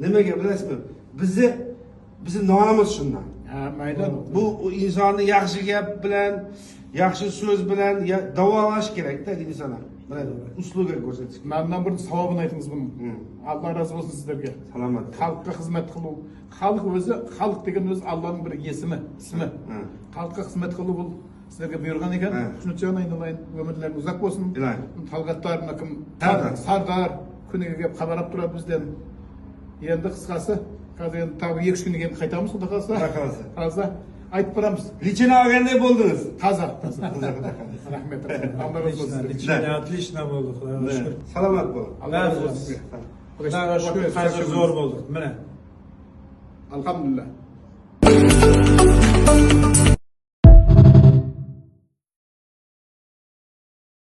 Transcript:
Nimaga bilasizmi? Bizni nonimiz shundan. Ha, mayli. Bu insonni yaxshi gap bilan, yaxshi so'z bilan davolash kerak-da insonni. Mana usluga ko'rsatish. Mendan bir savobini aytıngiz bunun. Allah razı olsun sizlerge. Salomat. Xalqqa xizmat qilib, xalq o'zi, xalq degan o'zi Allohning bir ismi. Xalqqa xizmat qilib bu sizlarga buyurgan ekan. Shuning uchun aylanayın, ömürleriniz uzak bo'lsin. Talgatlarni kim Sardar kuniga kelib xabar olib turadi bizdan. Endi qisqasi, hozir endi tabi 2 kunga kelib qaytamiz, xudo xolasa. Hozir aytib beramiz. Lichini olganday bo'ldingiz. Toza. Rahmat. Allah razı olsun. Лично отлично bo'ldi. Xudoga shukr. Salomat bo'ling. Allah razı olsun. Xudoga shukr, hozir zo'r bo'ldi. Mana. Alhamdulillah.